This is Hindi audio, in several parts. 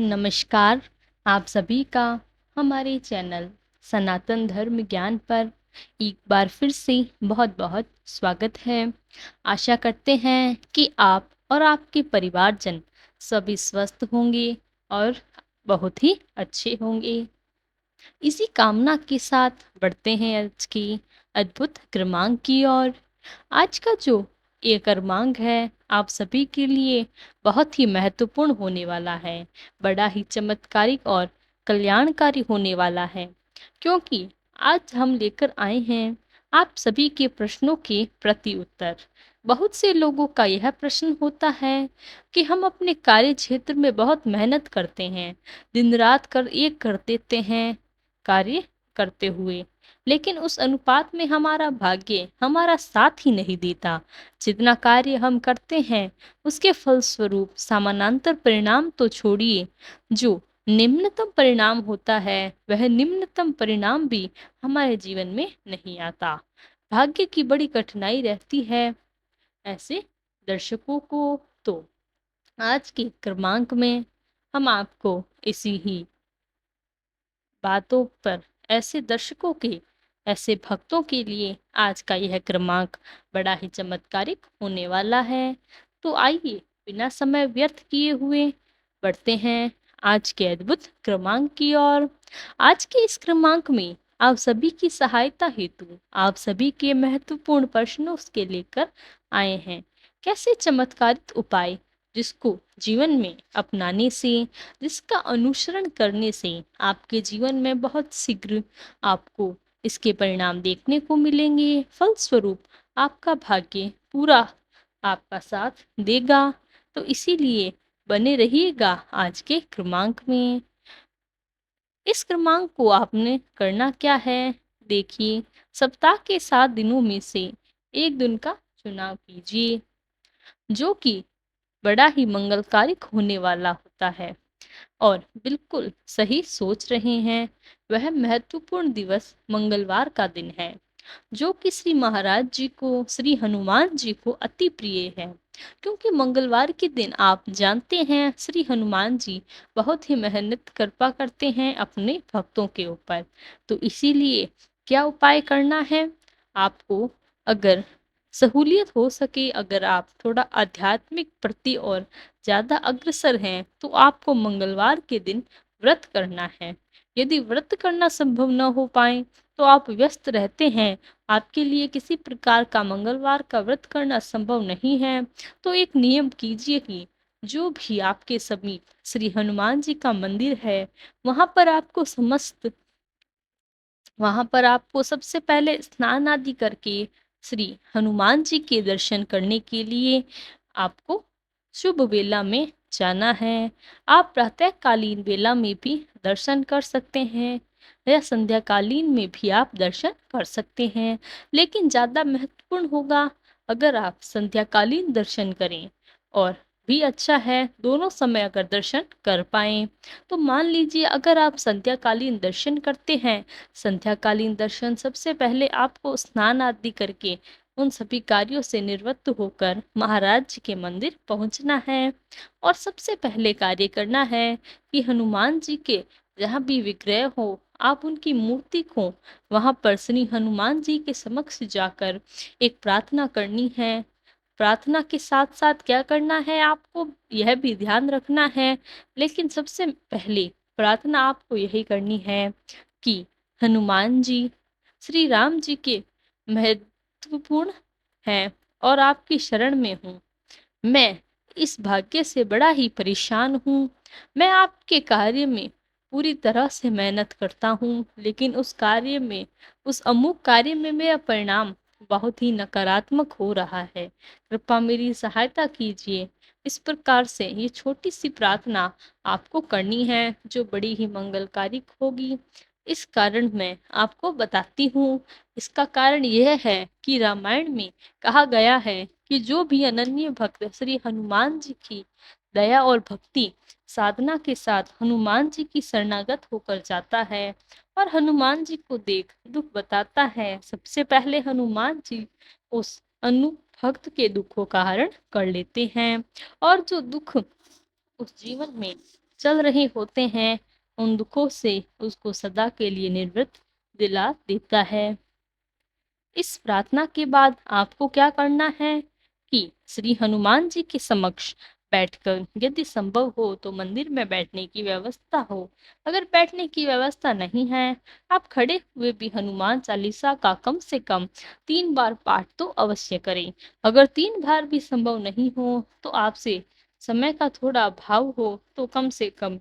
नमस्कार। आप सभी का हमारे चैनल सनातन धर्म ज्ञान पर एक बार फिर से बहुत-बहुत स्वागत है। आशा करते हैं कि आप और आपके परिवारजन सभी स्वस्थ होंगे और बहुत ही अच्छे होंगे। इसी कामना के साथ बढ़ते हैं आज की अद्भुत क्रमांक की ओर। आज का जो ये क्रमांक है, आप सभी के लिए बहुत ही महत्वपूर्ण होने वाला है। बड़ा ही चमत्कारिक और कल्याणकारी होने वाला है, क्योंकि आज हम लेकर आए हैं आप सभी के प्रश्नों के प्रति उत्तर। बहुत से लोगों का यह प्रश्न होता है कि हम अपने कार्य क्षेत्र में बहुत मेहनत करते हैं, दिन रात कर एक कर देते हैं कार्य करते हुए, लेकिन उस अनुपात में हमारा भाग्य हमारा साथ ही नहीं देता। जितना कार्य हम करते हैं, उसके फलस्वरूप समानांतर परिणाम तो छोड़िए, जो निम्नतम परिणाम होता है, वह निम्नतम परिणाम भी हमारे जीवन में नहीं आता। भाग्य की बड़ी कठिनाई रहती है ऐसे दर्शकों को। तो आज के क्रमांक में हम आपको इसी ही बातों पर, ऐसे दर्शकों के, ऐसे भक्तों के लिए आज का यह क्रमांक बड़ा ही चमत्कारिक होने वाला है। तो आइए बिना समय व्यर्थ किए हुए बढ़ते हैं आज के अद्भुत क्रमांक की ओर। आज के इस क्रमांक में आप सभी की सहायता हेतु आप सभी के महत्वपूर्ण प्रश्नों के लेकर आए हैं। कैसे चमत्कारिक उपाय जिसको जीवन में अपनाने से, जिसका अनुसरण करने से आपके जीवन में बहुत शीघ्र आपको इसके परिणाम देखने को मिलेंगे। फलस्वरूप आपका भाग्य पूरा आपका साथ देगा। तो इसीलिए बने रहिएगा आज के क्रमांक में। इस क्रमांक को आपने करना क्या है? देखिए, सप्ताह के 7 दिनों में से एक दिन का चुनाव कीजिए, जो कि बड़ा ही मंगलकारिक होने वाला होता है। और बिल्कुल सही सोच रहे हैं, वह महत्वपूर्ण दिवस मंगलवार का दिन है, जो कि श्री महाराज जी को, श्री हनुमान जी को अति प्रिय है। क्योंकि मंगलवार के दिन आप जानते हैं, श्री हनुमान जी बहुत ही मेहनत कृपा करते हैं अपने भक्तों के ऊपर। तो इसीलिए क्या उपाय करना है आपको? अगर सहूलियत हो सके, अगर आप थोड़ा आध्यात्मिक प्रति और ज़्यादा अग्रसर हैं, तो आपको मंगलवार के दिन व्रत करना है। यदि व्रत करना संभव न हो पाए, तो आप व्यस्त रहते हैं, आपके लिए किसी प्रकार का मंगलवार का व्रत करना संभव नहीं है, तो एक नियम कीजिए कि जो भी आपके समीप श्री हनुमान जी का मंदिर है, वहाँ पर आपको वहां पर आपको सबसे पहले स्नान आदि करके श्री हनुमान जी के दर्शन करने के लिए आपको शुभ वेला में जाना है। आप प्रातःकालीन वेला में भी दर्शन कर सकते हैं, या संध्याकालीन में भी आप दर्शन कर सकते हैं, लेकिन ज़्यादा महत्वपूर्ण होगा अगर आप संध्याकालीन दर्शन करें, और भी अच्छा है दोनों समय अगर दर्शन कर पाएं। तो मान लीजिए, अगर आप संध्याकालीन दर्शन करते हैं, संध्याकालीन दर्शन सबसे पहले आपको स्नान आदि करके उन सभी कार्यों से निवृत्त होकर महाराज जी के मंदिर पहुंचना है। और सबसे पहले कार्य करना है कि हनुमान जी के जहाँ भी विग्रह हो, आप उनकी मूर्ति को वहां पर श्री हनुमान जी के समक्ष जाकर एक प्रार्थना करनी है। प्रार्थना के साथ साथ क्या करना है, आपको यह भी ध्यान रखना है, लेकिन सबसे पहले प्रार्थना आपको यही करनी है कि हनुमान जी श्री राम जी के महत्वपूर्ण हैं और आपकी शरण में हूँ। मैं इस भाग्य से बड़ा ही परेशान हूँ। मैं आपके कार्य में पूरी तरह से मेहनत करता हूँ, लेकिन उस कार्य में, उस अमुक कार्य में मेरा परिणाम बहुत ही नकारात्मक हो रहा है। कृपया मेरी सहायता कीजिए। इस प्रकार से ये छोटी सी प्रार्थना आपको करनी है, जो बड़ी ही मंगलकारिक होगी। इस कारण मैं आपको बताती हूँ। इसका कारण यह है कि रामायण में कहा गया है कि जो भी अनन्य भक्त श्री हनुमान जी की दया और भक्ति साधना के साथ हनुमान जी की शरणागत होकर जाता है और हनुमान जी को देख दुख बताता है, सबसे पहले हनुमान जी उस अनु भक्त के दुखों का हरण कर लेते हैं। और जो दुख उस जीवन में चल रहे होते हैं, उन दुखों से उसको सदा के लिए निवृत्त दिला देता है। इस प्रार्थना के बाद आपको क्या करना है कि श्री हनुमान जी के समक्ष बैठकर, यदि संभव हो तो मंदिर में बैठने की व्यवस्था हो, अगर बैठने की व्यवस्था नहीं है, आप खड़े हुए भी हनुमान चालीसा का कम से कम 3 बार पाठ तो अवश्य करें। अगर 3 बार भी संभव नहीं हो तो आपसे समय का थोड़ा अभाव हो तो कम से कम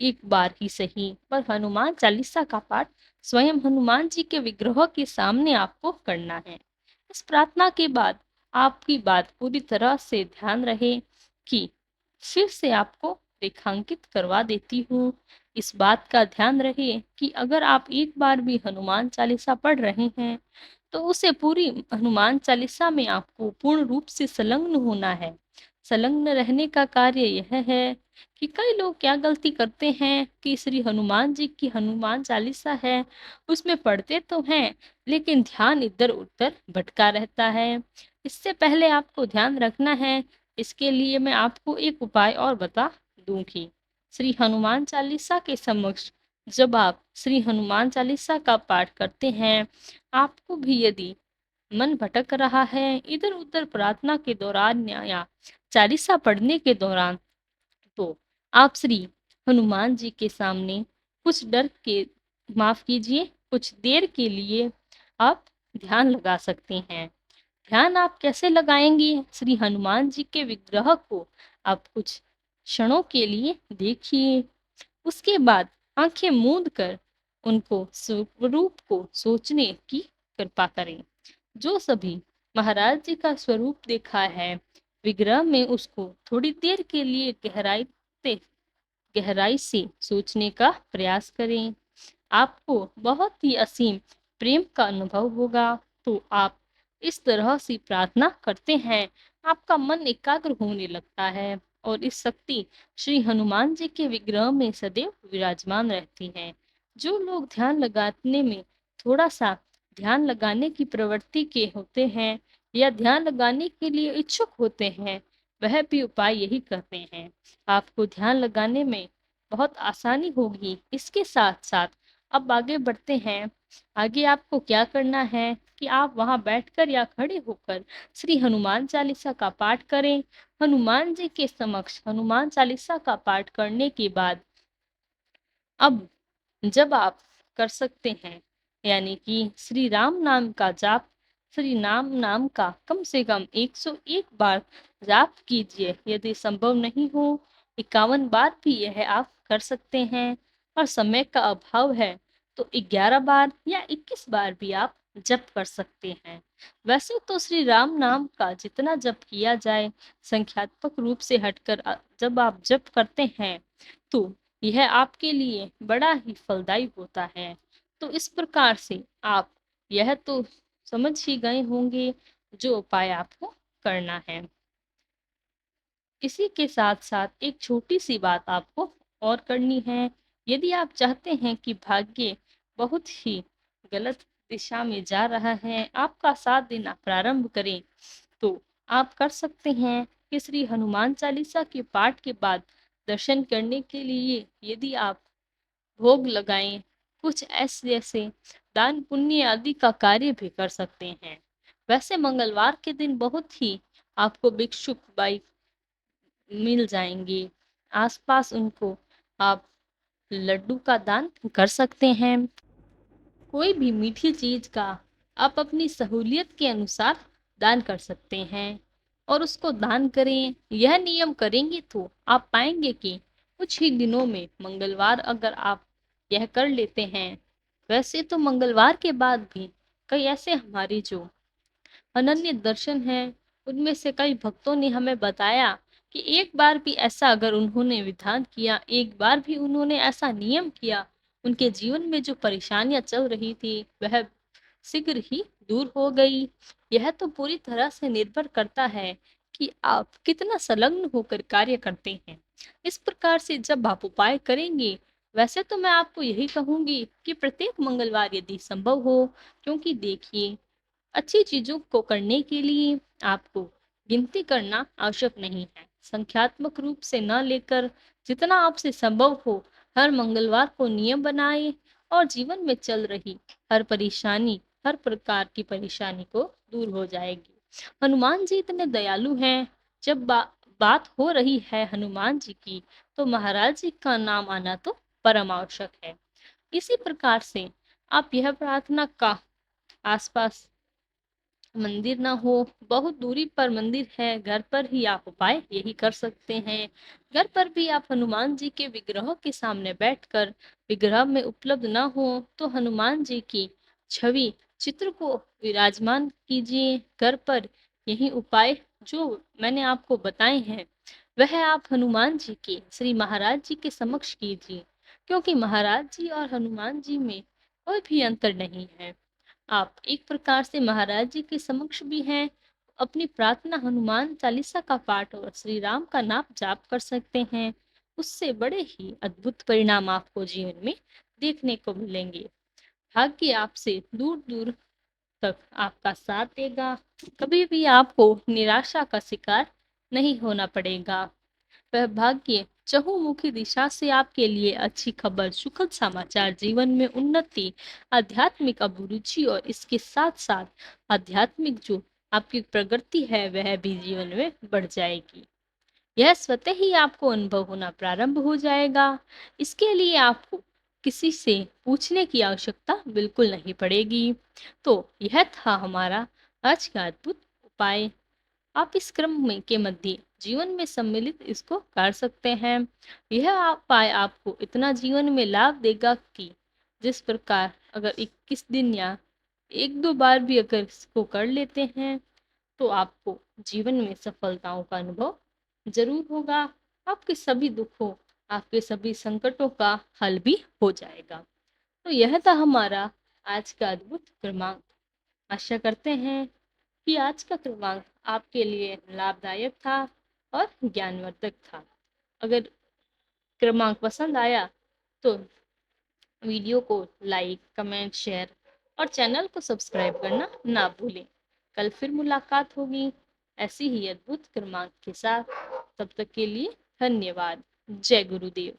1 बार ही सही, पर हनुमान चालीसा का पाठ स्वयं हनुमान जी के विग्रह के सामने आपको करना है। इस प्रार्थना के बाद आपकी बात पूरी तरह से ध्यान रहे कि फिर से आपको रेखांकित करवा देती हूँ। इस बात का ध्यान रहे कि अगर आप 1 बार भी हनुमान चालीसा पढ़ रहे हैं तो उसे पूरी हनुमान चालीसा में आपको पूर्ण रूप से संलग्न होना है। संलग्न रहने का कार्य यह है कि कई लोग क्या गलती करते हैं कि श्री हनुमान जी की हनुमान चालीसा है, उसमें पढ़ते तो हैं लेकिन ध्यान इधर उधर भटका रहता है। इससे पहले आपको ध्यान रखना है, इसके लिए मैं आपको एक उपाय और बता दूंगी। श्री हनुमान चालीसा के समक्ष जब आप श्री हनुमान चालीसा का पाठ करते हैं, आपको भी यदि मन भटक रहा है इधर उधर प्रार्थना के दौरान या चालीसा पढ़ने के दौरान, तो आप श्री हनुमान जी के सामने कुछ डर के, माफ कीजिए, कुछ देर के लिए आप ध्यान लगा सकते हैं। ध्यान आप कैसे लगाएंगे? श्री हनुमान जी के विग्रह को आप कुछ क्षणों के लिए देखिए, उसके बाद आंखें मूंद कर उनको स्वरूप को सोचने की कृपा करें। जो सभी महाराज जी का स्वरूप देखा है विग्रह में, उसको थोड़ी देर के लिए गहराई से सोचने का प्रयास करें। आपको बहुत ही असीम प्रेम का अनुभव होगा। तो आप इस तरह से प्रार्थना करते हैं, आपका मन एकाग्र होने लगता है और इस शक्ति श्री हनुमान जी के विग्रह में सदैव विराजमान रहती है। जो लोग ध्यान लगाने में थोड़ा सा ध्यान लगाने की प्रवृत्ति के होते हैं या ध्यान लगाने के लिए इच्छुक होते हैं, वह भी उपाय यही करते हैं। आपको ध्यान लगाने में बहुत आसानी होगी। इसके साथ साथ अब आगे बढ़ते हैं। आगे आपको क्या करना है कि आप वहां बैठकर या खड़े होकर श्री हनुमान चालीसा का पाठ करें। हनुमान जी के समक्ष हनुमान चालीसा का पाठ करने के बाद अब जब आप कर सकते हैं, यानी कि श्री राम नाम का जाप, श्री नाम नाम का कम से कम 101 बार जाप कीजिए। यदि संभव नहीं हो 51 बार भी यह आप कर सकते हैं, और समय का अभाव है तो 11 बार या 21 बार भी आप जप कर सकते हैं। वैसे तो श्री राम नाम का जितना जप किया जाए, संख्यात्मक रूप से हटकर जब आप जप करते हैं तो यह आपके लिए बड़ा ही फलदायी होता है। तो इस प्रकार से आप यह तो समझ ही गए होंगे जो उपाय आपको करना है। इसी के साथ साथ एक छोटी सी बात आपको और करनी है। यदि आप चाहते हैं कि भाग्य बहुत ही गलत दिशा में जा रहा है, आपका साथ देना प्रारंभ करें, तो आप कर सकते हैं कि श्री हनुमान चालीसा के पाठ के बाद दर्शन करने के लिए यदि आप भोग लगाएं, कुछ ऐसे ऐसे दान पुण्य आदि का कार्य भी कर सकते हैं। वैसे मंगलवार के दिन बहुत ही आपको भिक्षुक बाई मिल जाएंगे, आसपास उनको आप लड्डू का दान कर सकते हैं। कोई भी मीठी चीज का आप अपनी सहूलियत के अनुसार दान कर सकते हैं और उसको दान करें। यह नियम करेंगे तो आप पाएंगे कि कुछ ही दिनों में मंगलवार अगर आप यह कर लेते हैं, वैसे तो मंगलवार के बाद भी कई ऐसे हमारी जो अनन्य दर्शन है, उनमें से कई भक्तों ने हमें बताया कि एक बार भी ऐसा अगर उन्होंने विधान किया, एक बार भी उन्होंने ऐसा नियम किया, उनके जीवन में जो परेशानियां चल रही थी वह शीघ्र ही दूर हो गई। यह तो पूरी तरह से निर्भर करता है कि आप कितना संलग्न होकर कार्य करते हैं। इस प्रकार से जब आप उपाय करेंगे, वैसे तो मैं आपको यही कहूंगी कि प्रत्येक मंगलवार यदि संभव हो, क्योंकि देखिए अच्छी चीजों को करने के लिए आपको गिनती करना आवश्यक नहीं है। संख्यात्मक रूप से न लेकर जितना आपसे संभव हो हर मंगलवार को नियम बनाएं और जीवन में चल रही हर परेशानी, हर प्रकार की परेशानी को दूर हो जाएगी। हनुमान जी इतने दयालु हैं। जब बात हो रही है हनुमान जी की, तो महाराज जी का नाम आना तो परम आवश्यक है। इसी प्रकार से आप यह प्रार्थना का आसपास मंदिर ना हो, बहुत दूरी पर मंदिर है, घर पर ही आप उपाय यही कर सकते हैं। घर पर भी आप हनुमान जी के विग्रह के सामने बैठकर, विग्रह में उपलब्ध ना हो तो हनुमान जी की छवि, चित्र को विराजमान कीजिए। घर पर यही उपाय जो मैंने आपको बताए हैं, वह आप हनुमान जी के, श्री महाराज जी के समक्ष कीजिए, क्योंकि महाराज जी और हनुमान जी में कोई भी अंतर नहीं है। आप एक प्रकार से महाराज जी के समक्ष भी हैं। अपनी प्रार्थना हनुमान चालीसा का पाठ और श्री राम का नाम जाप कर सकते हैं। उससे बड़े ही अद्भुत परिणाम आपको जीवन में देखने को मिलेंगे। भाग्य आपसे दूर दूर तक आपका साथ देगा। कभी भी आपको निराशा का शिकार नहीं होना पड़ेगा। वह भाग्य चहुमुखी दिशा से आपके लिए अच्छी खबर, सुखद समाचार, जीवन में उन्नति, आध्यात्मिक अभिरुचि और इसके साथ साथ आध्यात्मिक जो आपकी प्रगति है वह भी जीवन में बढ़ जाएगी। यह स्वतः ही आपको अनुभव होना प्रारंभ हो जाएगा। इसके लिए आपको किसी से पूछने की आवश्यकता बिल्कुल नहीं पड़ेगी। तो यह था हमारा आज का अद्भुत उपाय। आप इस क्रम में के मध्य जीवन में सम्मिलित इसको कर सकते हैं। यह उपाय आपको इतना जीवन में लाभ देगा कि जिस प्रकार अगर 21 दिन या एक दो बार भी अगर इसको कर लेते हैं, तो आपको जीवन में सफलताओं का अनुभव जरूर होगा। आपके सभी दुखों, आपके सभी संकटों का हल भी हो जाएगा। तो यह था हमारा आज का अद्भुत क्रमांक। आशा करते हैं कि आज का क्रमांक आपके लिए लाभदायक था और ज्ञानवर्धक था। अगर क्रमांक पसंद आया तो वीडियो को लाइक, कमेंट, शेयर और चैनल को सब्सक्राइब करना ना भूलें। कल फिर मुलाकात होगी ऐसी ही अद्भुत क्रमांक के साथ। तब तक के लिए धन्यवाद। जय गुरुदेव।